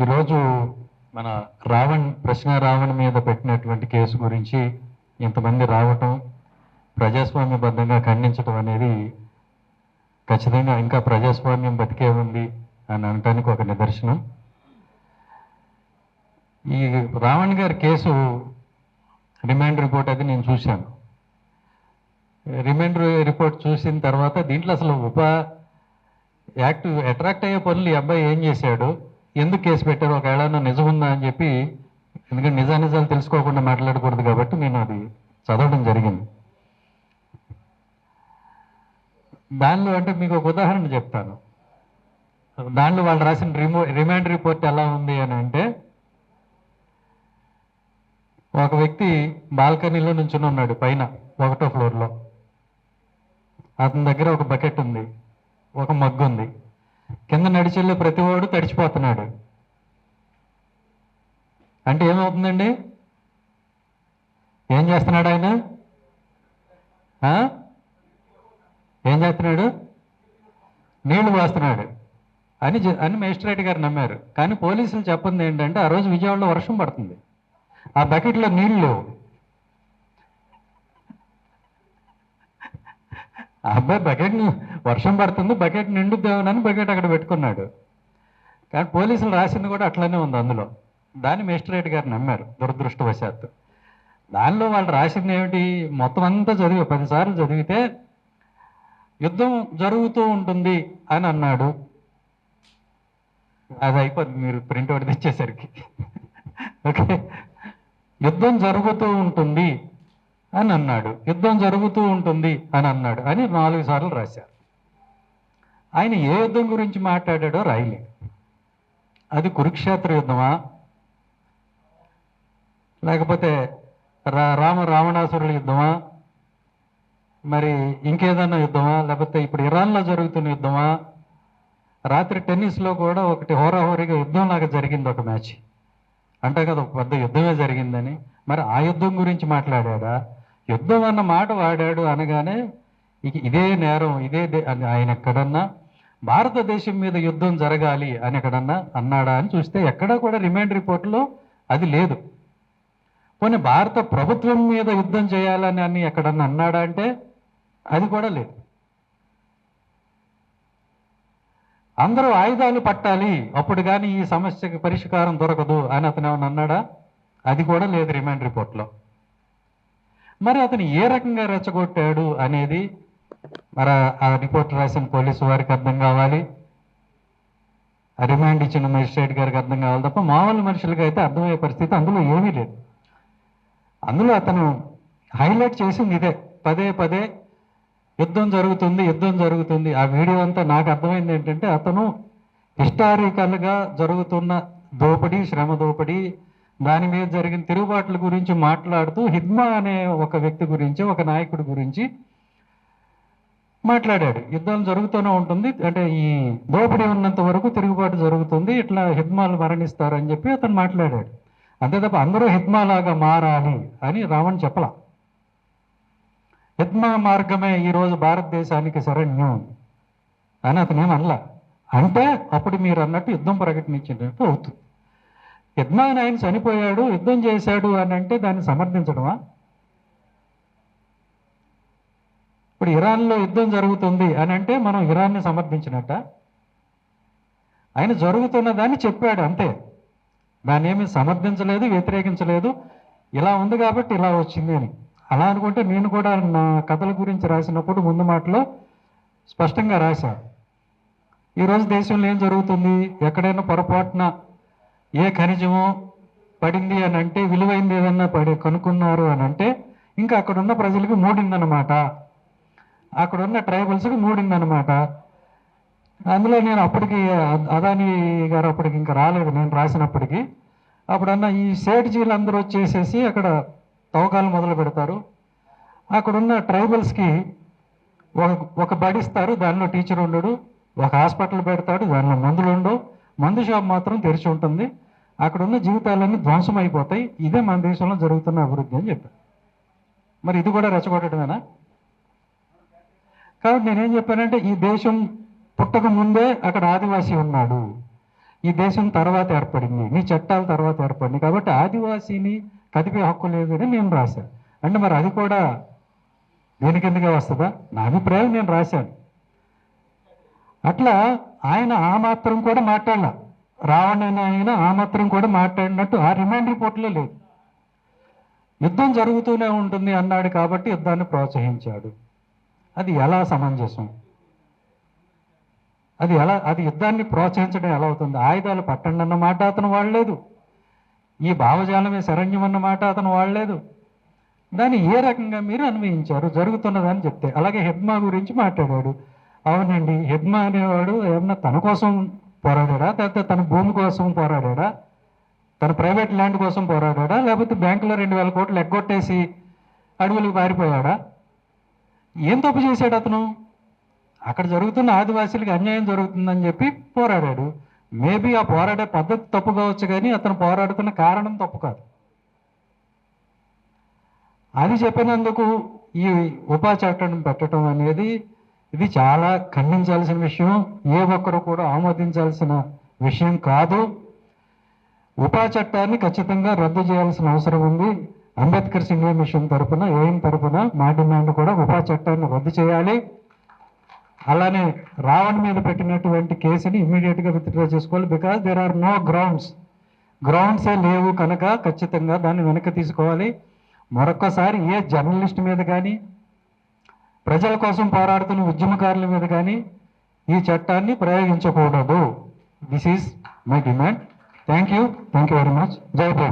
ఈరోజు మన ప్రశ్న రావణ్ మీద పెట్టినటువంటి కేసు గురించి ఇంతమంది రావటం, ప్రజాస్వామ్యబద్ధంగా ఖండించడం అనేది ఖచ్చితంగా ఇంకా ప్రజాస్వామ్యం బతికే ఉంది అని అనటానికి ఒక నిదర్శనం. ఈ రావణ్ గారి కేసు రిమాండ్ రిపోర్ట్ అది నేను చూశాను. రిమాండ్ రిపోర్ట్ చూసిన తర్వాత దీంట్లో అసలు అట్రాక్ట్ అయ్యే పనులు ఈ అబ్బాయి ఏం చేశాడు, ఎందుకు కేసు పెట్టారు, ఒకవేళ నిజం ఉందా అని చెప్పి, ఎందుకంటే నిజాలు తెలుసుకోకుండా మాట్లాడకూడదు కాబట్టి నేను అది చదవడం జరిగింది. దానిలో అంటే మీకు ఒక ఉదాహరణ చెప్తాను. దానిలో వాళ్ళు రాసిన రిమాండ్ రిపోర్ట్ ఎలా ఉంది అని అంటే, ఒక వ్యక్తి బాల్కనీలో నుంచుని ఉన్నాడు పైన 1వ ఫ్లోర్లో. అతని దగ్గర ఒక బకెట్ ఉంది, ఒక మగ్గు ఉంది. కింద నడిచెళ్ళే ప్రతివాడు తడిచిపోతున్నాడు. అంటే ఏమవుతుందండి? ఏం చేస్తున్నాడు ఆయన? ఏం చేస్తున్నాడు? నీళ్లు పోస్తున్నాడు అని మేజిస్ట్రేట్ గారు నమ్మారు. కానీ పోలీసులు చెప్పింది ఏంటంటే, ఆ రోజు విజయవాడలో వర్షం పడుతుంది, ఆ బకెట్లో నీళ్లు లేవు. ఆ అబ్బాయి వర్షం పడుతుంది, బకెట్ నిండుద్దామని బకెట్ అక్కడ పెట్టుకున్నాడు. కానీ పోలీసులు రాసింది కూడా అట్లనే ఉంది అందులో. దాన్ని మేజిస్ట్రేట్ గారు నమ్మారు దురదృష్టవశాత్తు. దానిలో వాళ్ళు రాసింది ఏమిటి, మొత్తం అంతా 10 సార్లు చదివితే యుద్ధం జరుగుతూ ఉంటుంది అని అన్నాడు. అది అయిపోద్ది మీరు ప్రింట్అవుట్ తెచ్చేసరికి. ఓకే, యుద్ధం జరుగుతూ ఉంటుంది అని అన్నాడు, యుద్ధం జరుగుతూ ఉంటుంది అని అన్నాడు అని 4 సార్లు రాశారు. ఆయన ఏ యుద్ధం గురించి మాట్లాడాడో రాయలేదు. అది కురుక్షేత్ర యుద్ధమా, లేకపోతే రావణాసురుల యుద్ధమా, మరి ఇంకేదన్నా యుద్ధమా, లేకపోతే ఇప్పుడు ఇరాన్లో జరుగుతున్న యుద్ధమా? రాత్రి టెన్నిస్లో కూడా ఒకటి హోరాహోరీగా యుద్ధం లాగా జరిగింది ఒక మ్యాచ్. అంటే కదా ఒక పెద్ద యుద్ధమే జరిగిందని. మరి ఆ యుద్ధం గురించి మాట్లాడా? యుద్ధం అన్న మాట వాడాడు అనగానే ఇదే నేరం, ఆయన ఎక్కడన్నా భారతదేశం మీద యుద్ధం జరగాలి అని ఎక్కడన్నా అన్నాడా అని చూస్తే ఎక్కడా కూడా రిమాండ్ రిపోర్ట్లో అది లేదు. పోనీ భారత ప్రభుత్వం మీద యుద్ధం చేయాలని అని ఎక్కడన్నా అన్నాడా అంటే అది కూడా లేదు. అందరూ ఆయుధాలు పట్టాలి, అప్పుడు కానీ ఈ సమస్యకి పరిష్కారం దొరకదు అని అతను ఏమన్నా అన్నాడా? అది కూడా లేదు రిమాండ్ రిపోర్ట్లో. మరి అతను ఏ రకంగా రెచ్చగొట్టాడు అనేది మరి ఆ రిపోర్ట్ రాసిన పోలీసు వారికి అర్థం కావాలి, ఆ రిమాండ్ ఇచ్చిన మెజిస్ట్రేట్ గారికి అర్థం కావాలి తప్ప మామూలు మనుషులకి అయితే అర్థమయ్యే పరిస్థితి అందులో ఏమీ లేదు. అందులో అతను హైలైట్ చేసింది ఇదే, పదే యుద్ధం జరుగుతుంది. ఆ వీడియో అంతా నాకు అర్థమైంది ఏంటంటే, అతను హిస్టారికల్గా జరుగుతున్న దోపిడీ, శ్రమ దోపిడీ, దాని మీద జరిగిన తిరుగుబాట్ల గురించి మాట్లాడుతూ హిద్మా అనే ఒక వ్యక్తి గురించి, ఒక నాయకుడి గురించి మాట్లాడాడు. యుద్ధం జరుగుతూనే ఉంటుంది, అంటే ఈ దోపిడీ ఉన్నంత వరకు తిరుగుబాటు జరుగుతుంది, ఇట్లా హిద్మాలు మరణిస్తారని చెప్పి అతను మాట్లాడాడు. అంతే తప్ప అందరూ హిద్మాలాగా మారాలి అని రావణ్ చెప్పలా. హిద్మా మార్గమే ఈరోజు భారతదేశానికి శరణ్యం అని అతనేం అనలా. అంటే అప్పుడు మీరు అన్నట్టు యుద్ధం ప్రకటించినట్టు అవుతుంది. హిద్మా ఆయన చనిపోయాడు, యుద్ధం చేశాడు అని అంటే దాన్ని సమర్థించడమా? ఇప్పుడు ఇరాన్లో యుద్ధం జరుగుతుంది అని అంటే మనం ఇరాన్ని సమర్థించినట్ట? ఆయన జరుగుతున్న దాన్ని చెప్పాడు అంతే, దాన్ని ఏమీ సమర్థించలేదు, వ్యతిరేకించలేదు. ఇలా ఉంది కాబట్టి ఇలా వచ్చింది అని. అలా అనుకుంటే నేను కూడా నా కథల గురించి రాసినప్పుడు ముందు మాటలో స్పష్టంగా రాశాను. ఈరోజు దేశంలో ఏం జరుగుతుంది, ఎక్కడైనా పొరపాటున ఏ ఖనిజమో పడింది అని అంటే, విలువైంది ఏదన్నా కనుక్కున్నారు అని అంటే ఇంకా అక్కడున్న ప్రజలకు మూడిందనమాట, అక్కడున్న ట్రైబల్స్కి మూడిందనమాట. అందులో నేను అప్పటికి అదానీ గారు అప్పటికి ఇంకా రాలేదు నేను రాసినప్పటికీ. అప్పుడన్నా ఈ సేఠ్జీలు అందరూ వచ్చేసేసి అక్కడ తవ్వకాలు మొదలు పెడతారు. అక్కడున్న ట్రైబల్స్కి ఒక బడిస్తారు, దానిలో టీచర్ ఉండడు. ఒక హాస్పిటల్ పెడతాడు, దానిలో మందులు ఉండవు, మందు షాప్ మాత్రం తెరిచి ఉంటుంది. అక్కడున్న జీవితాలన్నీ ధ్వంసం అయిపోతాయి. ఇదే మన దేశంలో జరుగుతున్న అభివృద్ధి అని చెప్పాను. మరి ఇది కూడా రెచ్చగొట్టడమేనా? కాబట్టి నేనేం చెప్పానంటే, ఈ దేశం పుట్టక ముందే అక్కడ ఆదివాసీ ఉన్నాడు, ఈ దేశం తర్వాత ఏర్పడింది, నీ చట్టాల తర్వాత ఏర్పడింది, కాబట్టి ఆదివాసీని కదిపే హక్కు లేదు అని నేను రాశాను. అంటే మరి అది కూడా దేని కిందకే వస్తుందా? నా అభిప్రాయం నేను రాశాను. అట్లా ఆయన ఆ మాత్రం కూడా మాట్లాడాల, రావణ్ ఆయన ఆ మాత్రం కూడా మాట్లాడినట్టు ఆ రిమాండ్ రిపోర్ట్లో లేదు. యుద్ధం జరుగుతూనే ఉంటుంది అన్నాడు కాబట్టి యుద్ధాన్ని ప్రోత్సహించాడు. అది ఎలా సమంజసం? అది యుద్ధాన్ని ప్రోత్సహించడం ఎలా అవుతుంది? ఆయుధాలు పట్టండి అన్న మాట అతను వాడలేదు, ఈ భావజాలమే శరణ్యం అన్న మాట అతను వాడలేదు. దాన్ని ఏ రకంగా మీరు అన్వయించారు జరుగుతున్నదని చెప్తే? అలాగే హెడ్మా గురించి మాట్లాడాడు. అవునండి, హెడ్మా అనేవాడు ఏమన్నా తన కోసం పోరాడా, లేకపోతే తన భూమి కోసం పోరాడా, తన ప్రైవేట్ ల్యాండ్ కోసం పోరాడా, లేకపోతే బ్యాంకులో 2000 కోట్లు ఎగ్గొట్టేసి అడవులకు పారిపోయాడా? ఏం తప్పు చేశాడు అతను? అక్కడ జరుగుతున్న ఆదివాసీలకు అన్యాయం జరుగుతుందని చెప్పి పోరాడాడు. మేబీ ఆ పోరాడే పద్ధతి తప్పు కావచ్చు, కానీ అతను పోరాడుతున్న కారణం తప్పు కాదు. అది చెప్పినందుకు ఈ ఉపా చట్టం పెట్టడం అనేది ఇది చాలా ఖండించాల్సిన విషయం, ఏ ఒక్కరు కూడా ఆమోదించాల్సిన విషయం కాదు. ఉపా చట్టాన్ని ఖచ్చితంగా రద్దు చేయాల్సిన అవసరం ఉంది. అంబేద్కర్ సింగిల్ మిషన్ తరఫున, ఏఎం తరఫున మా డిమాండ్ కూడా ఉపా చట్టాన్ని రద్దు చేయాలి. అలానే రావణ్ మీద పెట్టినటువంటి కేసుని ఇమ్మీడియట్గా విత్డ్రా చేసుకోవాలి. బికాజ్ దేర్ ఆర్ నో గ్రౌండ్సే లేవు కనుక ఖచ్చితంగా దాన్ని వెనక్కి తీసుకోవాలి. మరొక్కసారి ఏ జర్నలిస్ట్ మీద కానీ, ప్రజల కోసం పోరాడుతున్న ఉద్యమకారుల మీద కానీ ఈ చట్టాన్ని ప్రయోగించకూడదు. This is my demand. Thank you very much. Jai Bhim.